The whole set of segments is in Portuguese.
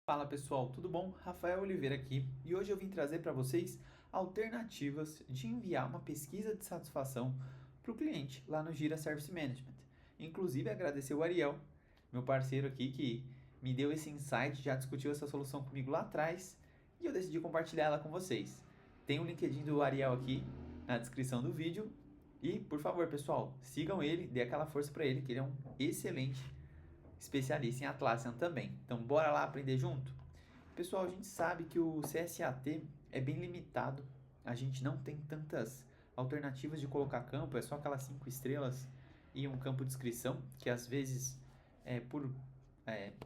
Fala pessoal, tudo bom? Rafael Oliveira aqui e hoje eu vim trazer para vocês alternativas de enviar uma pesquisa de satisfação para o cliente lá no Gira Service Management. Inclusive agradecer o Ariel, meu parceiro aqui que me deu esse insight, já discutiu essa solução comigo lá atrás e eu decidi compartilhar ela com vocês. Tem o LinkedIn do Ariel aqui na descrição do vídeo e, por favor pessoal, sigam ele, dê aquela força para ele que ele é um excelente especialista em Atlassian também. Então, bora lá aprender junto? Pessoal, a gente sabe que o CSAT é bem limitado. A gente não tem tantas alternativas de colocar campo, é só aquelas 5 estrelas e um campo de inscrição, que às vezes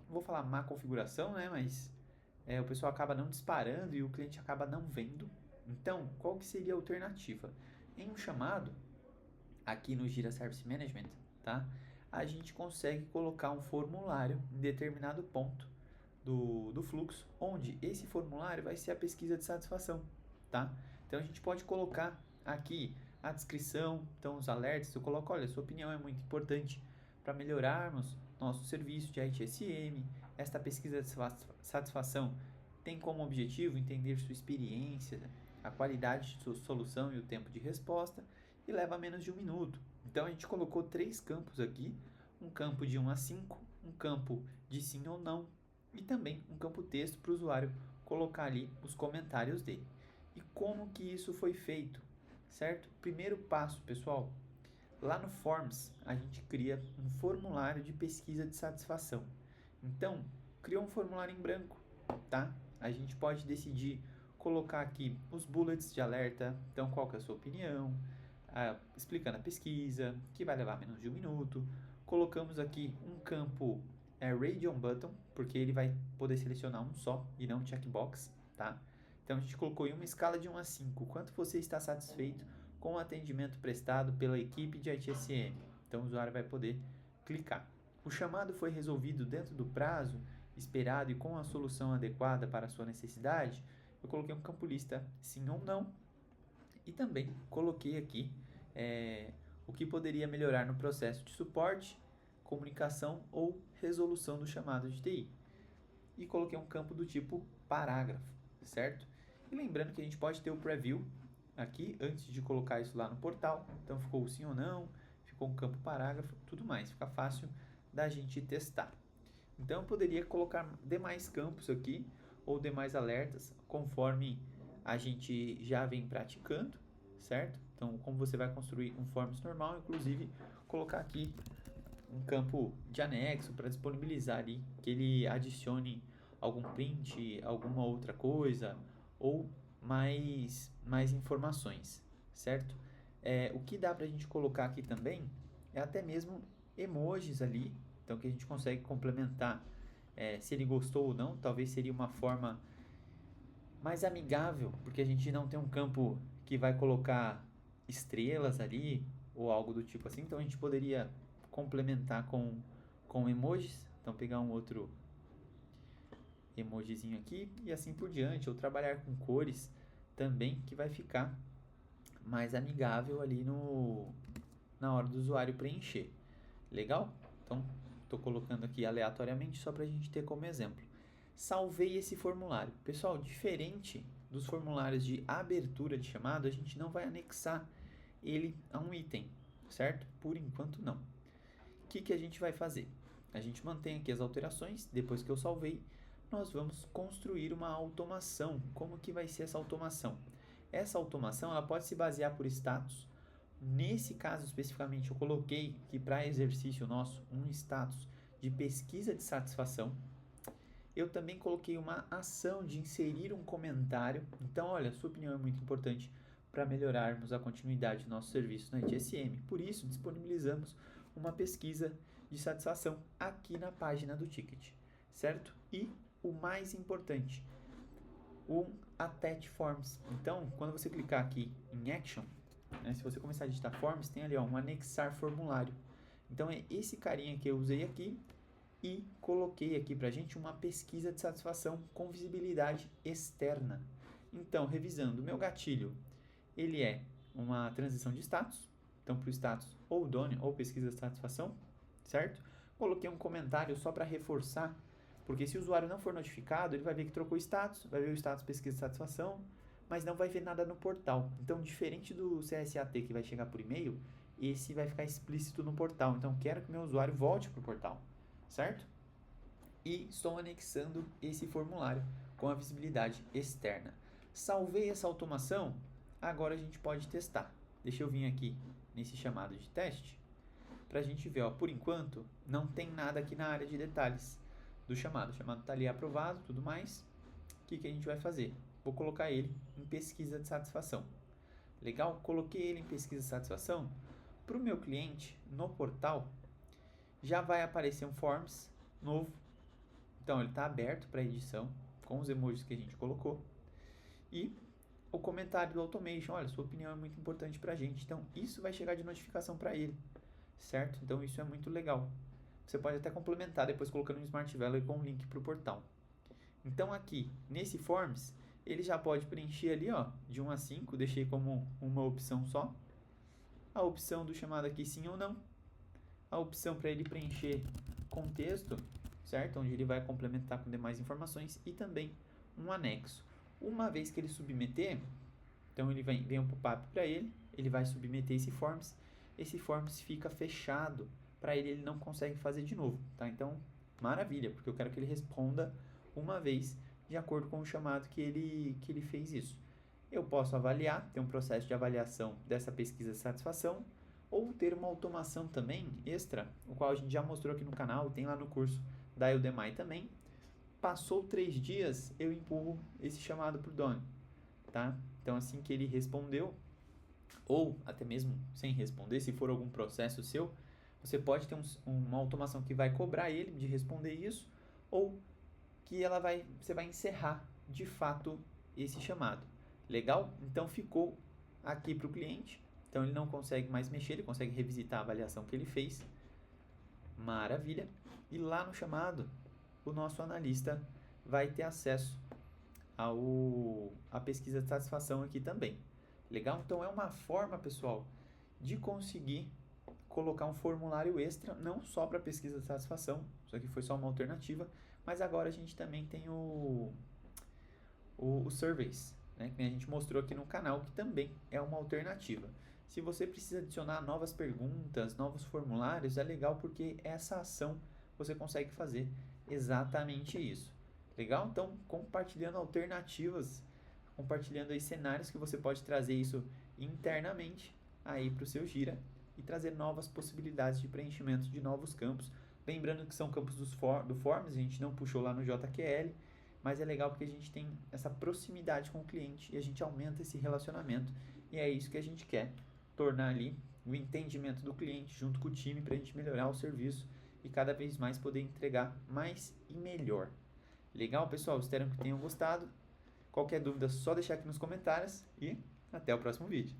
vou falar má configuração, né? Mas o pessoal acaba não disparando e o cliente acaba não vendo. Então, qual que seria a alternativa? Em um chamado, aqui no Gira Service Management, tá? A gente consegue colocar um formulário em determinado ponto do fluxo, onde esse formulário vai ser a pesquisa de satisfação, tá? Então a gente pode colocar aqui a descrição, então os alertas, eu coloco, olha, sua opinião é muito importante para melhorarmos nosso serviço de ITSM. Esta pesquisa de satisfação tem como objetivo entender sua experiência, a qualidade de sua solução e o tempo de resposta, e leva menos de 1 minuto. Então a gente colocou 3 campos aqui, um campo de 1 a 5, um campo de sim ou não, e também um campo texto para o usuário colocar ali os comentários dele. E como que isso foi feito, certo? Primeiro passo, pessoal, lá no Forms a gente cria um formulário de pesquisa de satisfação. Então, criou um formulário em branco, tá? A gente pode decidir colocar aqui os bullets de alerta, então qual que é a sua opinião, explicando a pesquisa, que vai levar menos de 1 minuto. Colocamos aqui um campo Radio on Button, porque ele vai poder selecionar um só e não um checkbox, tá? Então a gente colocou em uma escala de 1 a 5, quanto você está satisfeito com o atendimento prestado pela equipe de ITSM. Então o usuário vai poder clicar. O chamado foi resolvido dentro do prazo esperado e com a solução adequada para a sua necessidade. Eu coloquei um campo lista sim ou não e também coloquei aqui o que poderia melhorar no processo de suporte, comunicação ou resolução do chamado de TI. E coloquei um campo do tipo parágrafo, certo? E lembrando que a gente pode ter o preview aqui antes de colocar isso lá no portal. Então ficou sim ou não, ficou um campo parágrafo, tudo mais. Fica fácil da gente testar. Então eu poderia colocar demais campos aqui ou demais alertas conforme a gente já vem praticando, certo? Então, como você vai construir um forms normal, inclusive colocar aqui um campo de anexo para disponibilizar ali que ele adicione algum print, alguma outra coisa ou mais informações, certo? O que dá para a gente colocar aqui também é até mesmo emojis ali, então que a gente consegue complementar se ele gostou ou não. Talvez seria uma forma mais amigável, porque a gente não tem um campo que vai colocar estrelas ali ou algo do tipo assim. Então a gente poderia complementar com emojis. Então pegar um outro emojizinho aqui e assim por diante, ou trabalhar com cores também, que vai ficar mais amigável ali na hora do usuário preencher. Legal? Então estou colocando aqui aleatoriamente só para a gente ter como exemplo. Salvei esse formulário. Pessoal, diferente dos formulários de abertura de chamado, a gente não vai anexar ele a um item, certo? Por enquanto não. O que a gente vai fazer? A gente mantém aqui as alterações. Depois que eu salvei, nós vamos construir uma automação. Como que vai ser essa automação? Essa automação ela pode se basear por status. Nesse caso especificamente, eu coloquei que para exercício nosso um status de pesquisa de satisfação. Eu também coloquei uma ação de inserir um comentário. Então, olha, sua opinião é muito importante para melhorarmos a continuidade do nosso serviço na ITSM. Por isso, disponibilizamos uma pesquisa de satisfação aqui na página do ticket, certo? E o mais importante, um attach forms. Então, quando você clicar aqui em action, né, se você começar a digitar forms, tem ali um anexar formulário. Então, é esse carinha que eu usei aqui e coloquei aqui para a gente uma pesquisa de satisfação com visibilidade externa. Então, revisando, o meu gatilho, ele é uma transição de status, então para o status ou done ou pesquisa de satisfação, certo? Coloquei um comentário só para reforçar Porque se o usuário não for notificado, ele vai ver que trocou status, vai ver o status pesquisa de satisfação, mas não vai ver nada no portal. Então, diferente do CSAT que vai chegar por e-mail, esse vai ficar explícito no portal. Então, quero que meu usuário volte para o portal, certo? E estou anexando esse formulário com a visibilidade externa. Salvei essa automação, agora a gente pode testar. Deixa eu vir aqui nesse chamado de teste, para a gente ver, ó, por enquanto, não tem nada aqui na área de detalhes do chamado. O chamado está ali aprovado, tudo mais. O que a gente vai fazer? Vou colocar ele em pesquisa de satisfação. Legal? Coloquei ele em pesquisa de satisfação. Para o meu cliente, no portal, já vai aparecer um Forms novo. Então, ele está aberto para edição, com os emojis que a gente colocou. E o comentário do Automation, olha, sua opinião é muito importante para a gente. Então, isso vai chegar de notificação para ele, certo? Então, isso é muito legal. Você pode até complementar depois colocando um Smart Value com um link para o portal. Então, aqui, nesse Forms, ele já pode preencher ali, ó, de 1 a 5, deixei como uma opção só. A opção do chamado aqui, sim ou não. A opção para ele preencher com texto, certo? Onde ele vai complementar com demais informações e também um anexo. Uma vez que ele submeter, então ele vem um pop-up para ele vai submeter esse Forms fica fechado para ele não consegue fazer de novo, tá? Então, maravilha, porque eu quero que ele responda uma vez de acordo com o chamado que ele fez isso. Eu posso avaliar, ter um processo de avaliação dessa pesquisa de satisfação, ou ter uma automação também extra, o qual a gente já mostrou aqui no canal, tem lá no curso da Udemy também. Passou 3 dias, eu empurro esse chamado para o dono, tá? Então, assim que ele respondeu, ou até mesmo sem responder, se for algum processo seu, você pode ter uma automação que vai cobrar ele de responder isso, ou que você vai encerrar de fato esse chamado. Legal? Então ficou aqui para o cliente. Então ele não consegue mais mexer, ele consegue revisitar a avaliação que ele fez. Maravilha. E lá no chamado, o nosso analista vai ter acesso à pesquisa de satisfação aqui também. Legal? Então é uma forma, pessoal, de conseguir colocar um formulário extra, não só para pesquisa de satisfação, isso aqui foi só uma alternativa, mas agora a gente também tem o Surveys, né, que a gente mostrou aqui no canal, que também é uma alternativa. Se você precisa adicionar novas perguntas, novos formulários, é legal porque essa ação você consegue fazer exatamente isso. Legal? Então, compartilhando alternativas, compartilhando aí cenários que você pode trazer isso internamente aí para o seu Gira e trazer novas possibilidades de preenchimento de novos campos. Lembrando que são campos do Forms, a gente não puxou lá no JQL, mas é legal porque a gente tem essa proximidade com o cliente e a gente aumenta esse relacionamento. E é isso que a gente quer, tornar ali o entendimento do cliente junto com o time para a gente melhorar o serviço e cada vez mais poder entregar mais e melhor. Legal, pessoal? Espero que tenham gostado. Qualquer dúvida, só deixar aqui nos comentários e até o próximo vídeo.